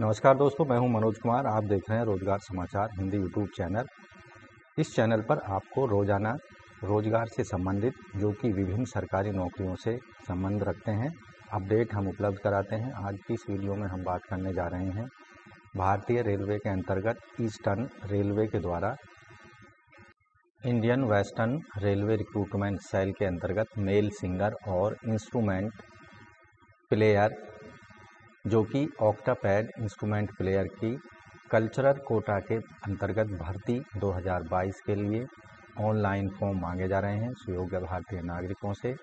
नमस्कार दोस्तों, मैं हूं मनोज कुमार। आप देख रहे हैं रोजगार समाचार हिंदी यूट्यूब चैनल। इस चैनल पर आपको रोजाना रोजगार से संबंधित जो कि विभिन्न सरकारी नौकरियों से संबंध रखते हैं अपडेट हम उपलब्ध कराते हैं। आज की इस वीडियो में हम बात करने जा रहे हैं भारतीय रेलवे के अंतर्गत ईस्टर्न रेलवे के द्वारा Indian western railway recruitment cell के अंतर्गत मेल सिंगर और इंस्ट्रूमेंट प्लेयर जो कि ऑक्टापैड इंस्ट्रूमेंट प्लेयर की कल्चरल कोटा के अंतर्गत भर्ती 2022 के लिए ऑनलाइन फॉर्म मांगे जा रहे हैं सुयोग्य भारतीय नागरिकों से।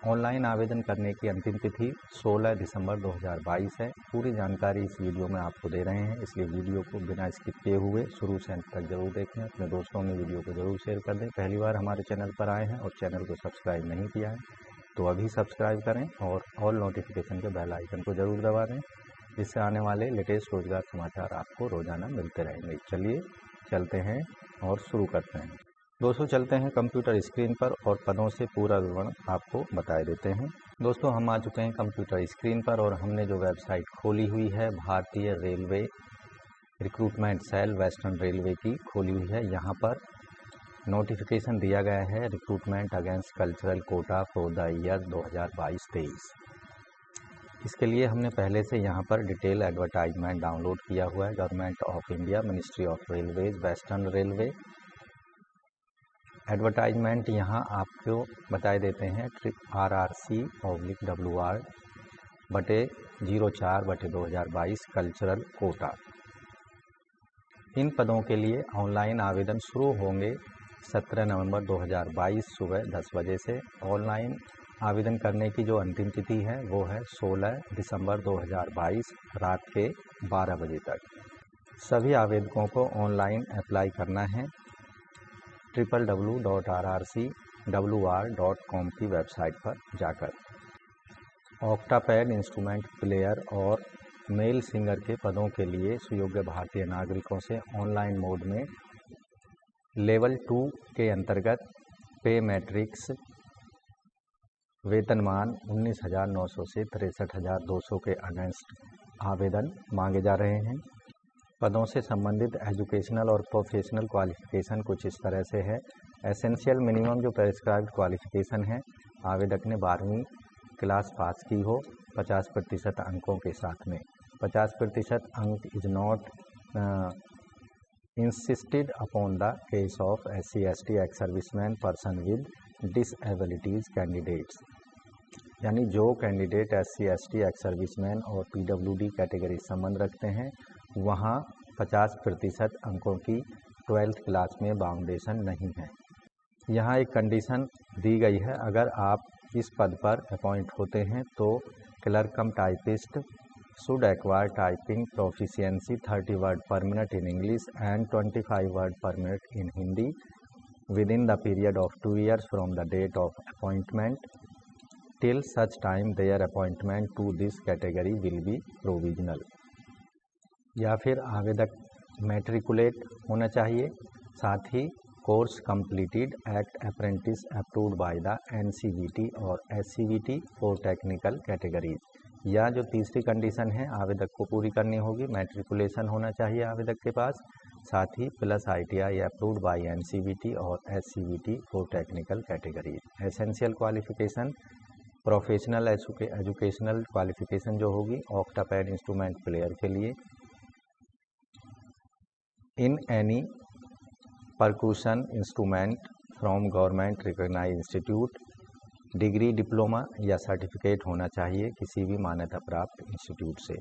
ऑनलाइन आवेदन करने की अंतिम तिथि 16 दिसंबर 2022 है। पूरी जानकारी इस वीडियो में आपको दे रहे हैं, इसलिए वीडियो को बिना स्किप किए हुए शुरू से अंत तक जरूर देखें। अपने दोस्तों में वीडियो को जरूर शेयर कर दें। पहली बार हमारे चैनल पर आए हैं और चैनल को सब्सक्राइब नहीं किया है तो अभी सब्सक्राइब करें और ऑल नोटिफिकेशन के बेल आइकन को जरूर दबा दें, जिससे आने वाले लेटेस्ट रोजगार समाचार आपको रोजाना मिलते रहेंगे। चलिए चलते हैं और शुरू करते हैं। दोस्तों चलते हैं कंप्यूटर स्क्रीन पर और पदों से पूरा विवरण आपको बता देते हैं। दोस्तों हम आ चुके हैं कंप्यूटर स्क्रीन पर और हमने जो वेबसाइट खोली हुई है भारतीय railway recruitment cell western railway की खोली हुई है। यहाँ पर नोटिफिकेशन दिया गया है recruitment against cultural Kota for the year 2022-23। इसके लिए हमने पहले से यहाँ पर डिटेल एडवर्टाइजमेंट डाउनलोड किया हुआ है। Government of India, ministry of railways, western railway. Advertisement यहाँ आपको बताए देते हैं RRC/WR बटे 04/2022 कल्चरल कोटा। इन पदों के लिए ऑनलाइन आवेदन शुरू होंगे 17 नवंबर 2022 सुबह 10 बजे से। ऑनलाइन आवेदन करने की जो अंतिम तिथि है वो है 16 दिसंबर 2022 रात के 12 बजे तक। सभी आवेदकों को ऑनलाइन अप्लाई करना है www.rrcwr.com की वेबसाइट पर जाकर। ऑक्टापैड इंस्ट्रूमेंट प्लेयर और मेल सिंगर के पदों के लिए सुयोग्य भारतीय नागरिकों से ऑनलाइन मोड में लेवल 2 के अंतर्गत पे मैट्रिक्स वेतनमान 19,900 से 63,200 के अगेंस्ट आवेदन मांगे जा रहे हैं। पदों से संबंधित एजुकेशनल और प्रोफेशनल क्वालिफिकेशन कुछ इस तरह से है। एसेंशियल मिनिमम जो प्रेस्क्राइब्ड क्वालिफिकेशन है, आवेदक ने 12वीं क्लास पास की हो 50% अंकों के साथ में। 50% अंक is not insisted upon the case of SC/ST ex serviceman person with डिसएबिलिटीज candidates, यानी जो कैंडिडेट SC/ST एक्स सर्विसमैन और PWD कैटेगरी संबंध रखते हैं वहाँ 50% अंकों की 12th क्लास में बाउंडेशन नहीं है। यहाँ एक कंडीशन दी गई है, अगर आप इस पद पर अपॉइंट होते हैं तो clerk come typist should acquire typing proficiency 30 word per minute in English and 25 word per minute in Hindi within the period of 2 years from the date of appointment till such time their appointment to this category will be provisional। या फिर आवेदक matriculate होना चाहिए, साथ ही course completed act apprentice approved by the NCVT और SCVT for technical categories. या जो तीसरी कंडीशन है आवेदक को पूरी करनी होगी, मैट्रिकुलेशन होना चाहिए आवेदक के पास, साथ ही plus ITI approved by NCVT और SCVT for technical categories. Essential qualification professional educational qualification जो होगी ऑक्टापैड इंस्ट्रूमेंट प्लेयर के लिए in any percussion instrument from government recognised institute, degree, diploma या सर्टिफिकेट होना चाहिए किसी भी मान्यता प्राप्त इंस्टीट्यूट से।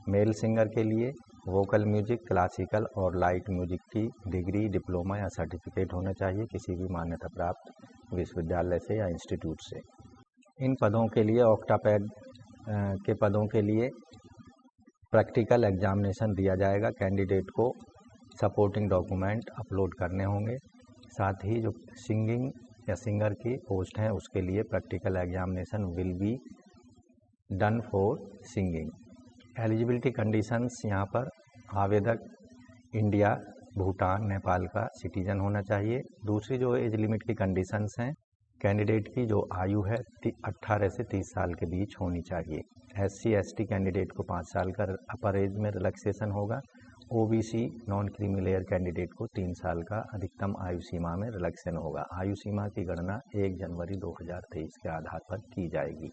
मेल सिंगर के लिए वोकल म्यूजिक, क्लासिकल और लाइट म्यूजिक की डिग्री, डिप्लोमा या सर्टिफिकेट होना चाहिए किसी भी मान्यता प्राप्त विश्वविद्यालय से या इंस्टीट्यूट से। इन पदों के लिए ऑक्टापैड के पदों के लिए प्रैक्टिकल एग्जामिनेशन दिया जाएगा। कैंडिडेट को सपोर्टिंग डॉक्यूमेंट अपलोड करने होंगे, साथ ही जो सिंगिंग या सिंगर की पोस्ट है उसके लिए practical examination will be done for singing. Eligibility conditions यहाँ पर आवेदक इंडिया, भूटान, नेपाल का सिटीजन होना चाहिए। दूसरी जो एज लिमिट की कंडीशंस हैं, कैंडिडेट की जो आयु है 18 से 30 साल के बीच होनी चाहिए। SC/ST कैंडिडेट को 5 साल का अपर एज में रिलैक्सेशन होगा। OBC non creamy layer candidate को 3 साल का अधिकतम आयु सीमा में रिलैक्सेशन होगा। आयु सीमा की गणना 1 जनवरी 2023 के आधार पर की जाएगी।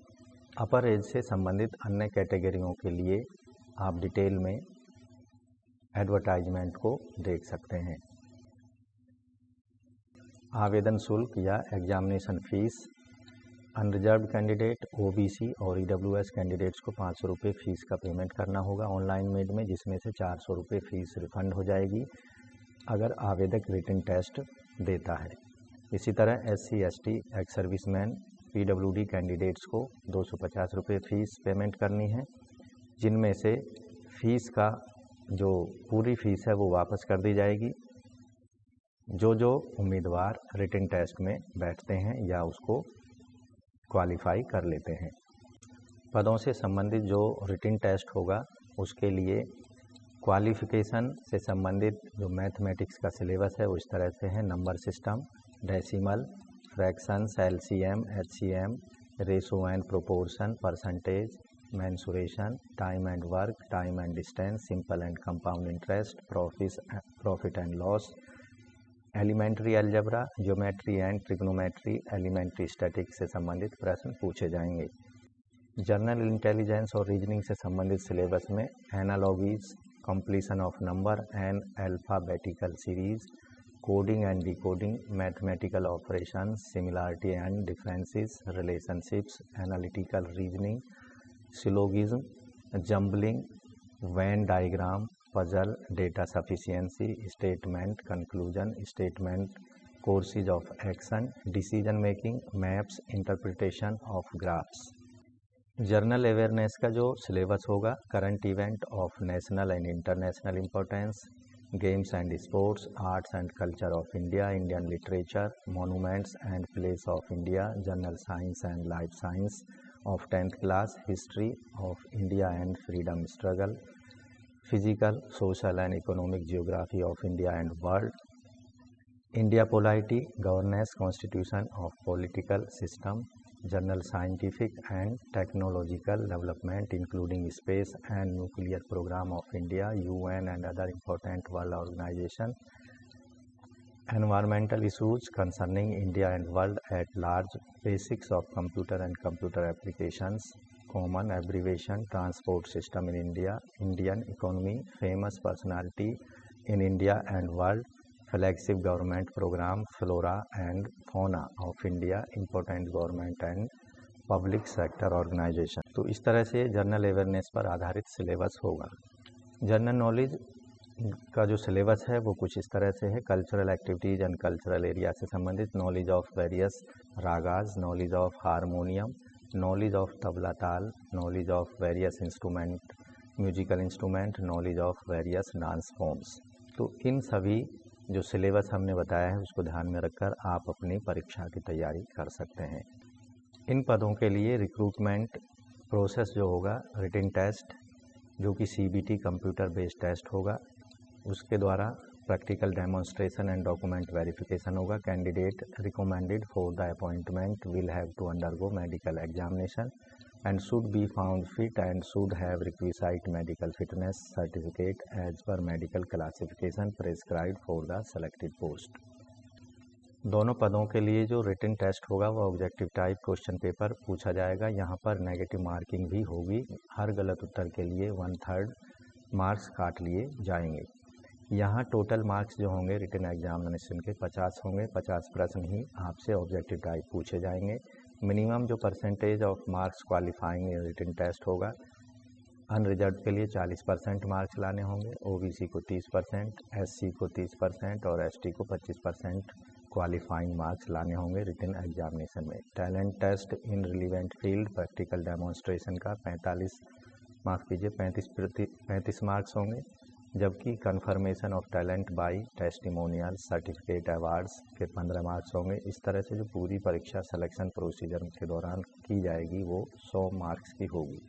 अपर एज से संबंधित अन्य कैटेगरियों के लिए आप डिटेल में एडवर्टाइजमेंट को देख सकते हैं। आवेदन शुल्क या examination fees, unreserve candidate, OBC और EWS कैंडिडेट्स को 500 रुपये फीस का पेमेंट करना होगा ऑनलाइन मेड में, जिसमें से 400 रुपये फीस रिफंड हो जाएगी अगर आवेदक रिटन टेस्ट देता है। इसी तरह SC/ST ex serviceman PWD candidates को 250 रुपये फीस पेमेंट करनी है, जिनमें से फीस का जो पूरी फीस है वो वापस कर दी जाएगी जो उम्मीदवार रिटन टेस्ट में बैठते हैं या उसको क्वालिफाई कर लेते हैं। पदों से संबंधित जो रिटन टेस्ट होगा उसके लिए क्वालिफिकेशन से संबंधित जो मैथमेटिक्स का सिलेबस है वो इस तरह से है। Number system, decimal, fractions, LCM, HCM, ratio and proportion, percentage, mensuration, time and work, time and distance, simple and compound interest, profit and loss, elementary algebra, geometry and trigonometry, elementary statics से संबंधित प्रश्न पूछे जाएंगे। General intelligence और reasoning से संबंधित syllabus में analogies, completion of number and alphabetical series, coding and decoding, mathematical operations, similarity and differences, relationships, analytical reasoning, syllogism, jumbling, Venn diagram, puzzle, data sufficiency, statement, conclusion, statement, courses of action, decision making, maps, interpretation of graphs. General awareness का जो syllabus होगा, current event of national and international importance, games and sports, arts and culture of India, Indian literature, monuments and place of India, general science and life science of 10th class, history of India and freedom struggle, physical, social and economic geography of India and world, India polity, governance, constitution of political system, general scientific and technological development including space and nuclear programme of India, UN and other important world organisation, environmental issues concerning India and world at large, basics of computer and computer applications, common abbreviation, transport system in India, Indian economy, famous personality in India and world, flagship government program, flora and fauna of India, important government and public sector organisation. तो इस तरह से general awareness पर आधारित syllabus होगा। General knowledge का जो syllabus है वो कुछ इस तरह से है। Cultural activities and cultural area से संबंधित knowledge of various ragas, knowledge of harmonium, knowledge of tabla taal, knowledge of various instrument, musical instrument, knowledge of various dance forms. तो इन सभी जो सिलेबस हमने बताया है उसको ध्यान में रखकर आप अपनी परीक्षा की तैयारी कर सकते हैं। इन पदों के लिए रिक्रूटमेंट प्रोसेस जो होगा, रिटन टेस्ट जो कि CBT कंप्यूटर बेस्ड टेस्ट होगा, उसके द्वारा practical demonstration and document verification होगा। Candidate recommended for the appointment will have to undergo medical examination and should be found fit and should have requisite medical fitness certificate as per medical classification prescribed for the selected post. दोनों पदों के लिए जो written test होगा वो objective type question paper पूछा जाएगा। यहाँ पर नेगेटिव मार्किंग भी होगी। हर गलत उत्तर के लिए 1/3 मार्क्स काट लिए जाएंगे। यहाँ टोटल मार्क्स जो होंगे रिटन एग्जामिनेशन के 50 होंगे। 50 प्रश्न ही आपसे ऑब्जेक्टिव टाइप पूछे जाएंगे। मिनिमम जो percentage of marks qualifying written test होगा, अनरिजर्व के लिए 40% मार्क्स लाने होंगे, OBC को 30%, SC को 30% और ST को 25% क्वालिफाइंग मार्क्स लाने होंगे रिटन एग्जामिनेशन में। Talent test in relevant field practical demonstration का 35 मार्क्स होंगे, जबकि confirmation of talent by testimonial certificate awards के 15 मार्क्स होंगे। इस तरह से जो पूरी परीक्षा सिलेक्शन प्रोसीजर के दौरान की जाएगी वो 100 मार्क्स की होगी।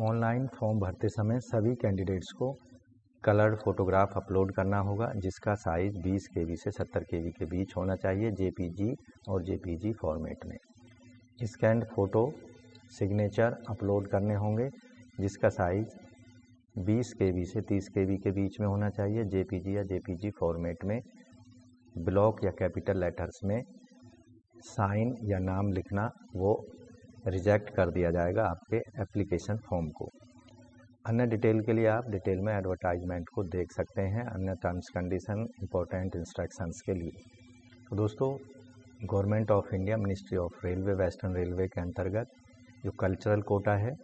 ऑनलाइन फॉर्म भरते समय सभी कैंडिडेट्स को कलर्ड फोटोग्राफ अपलोड करना होगा जिसका साइज़ 20 KB से 70 KB के बीच होना चाहिए JPG और JPG फॉर्मेट में। स्कैन्ड फ़ोटो सिग्नेचर अपलोड करने होंगे जिसका साइज़ 20 KB से 30 KB के बीच में होना चाहिए JPG या JPG फॉर्मेट में। ब्लॉक या कैपिटल लेटर्स में साइन या नाम लिखना वो रिजेक्ट कर दिया जाएगा आपके एप्लीकेशन फॉर्म को। अन्य डिटेल के लिए आप डिटेल में एडवर्टाइजमेंट को देख सकते हैं, अन्य टर्म्स कंडीशन इंपॉर्टेंट इंस्ट्रक्शंस के लिए। तो दोस्तों, government of India ministry of railway western railway के अंतर्गत जो कल्चरल कोटा है,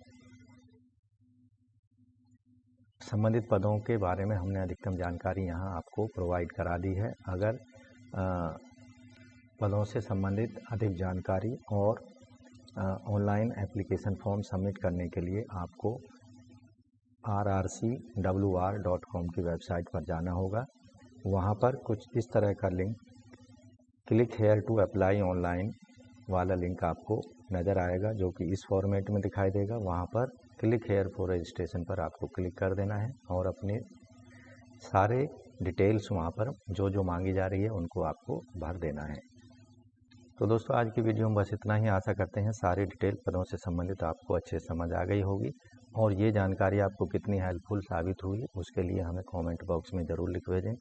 संबंधित पदों के बारे में हमने अधिकतम जानकारी यहाँ आपको प्रोवाइड करा दी है। अगर पदों से संबंधित अधिक जानकारी और ऑनलाइन एप्लीकेशन फॉर्म सबमिट करने के लिए आपको rrcwr.com की वेबसाइट पर जाना होगा। वहाँ पर कुछ इस तरह का link, click here to apply online वाला लिंक आपको नज़र आएगा जो कि इस फॉर्मेट में दिखाई देगा। वहाँ पर क्लिक हेयर फॉर रजिस्ट्रेशन पर आपको क्लिक कर देना है और अपने सारे डिटेल्स वहाँ पर जो मांगी जा रही है उनको आपको भर देना है। तो दोस्तों, आज की वीडियो में बस इतना ही। आशा करते हैं सारी डिटेल पदों से संबंधित आपको अच्छे से समझ आ गई होगी और ये जानकारी आपको कितनी हेल्पफुल साबित हुई उसके लिए हमें कमेंट बॉक्स में ज़रूर लिख भेजें।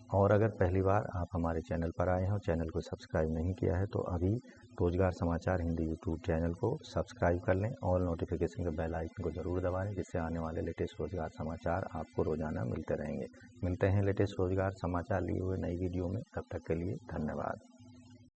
और अगर पहली बार आप हमारे चैनल पर आए हो, चैनल को सब्सक्राइब नहीं किया है, तो अभी रोजगार समाचार हिंदी यूट्यूब चैनल को सब्सक्राइब कर लें और नोटिफिकेशन के बेल आइकन को ज़रूर दबाएं, जिससे आने वाले लेटेस्ट रोजगार समाचार आपको रोजाना मिलते रहेंगे। मिलते हैं लेटेस्ट रोजगार समाचार लिए हुए नई वीडियो में, तब तक के लिए धन्यवाद।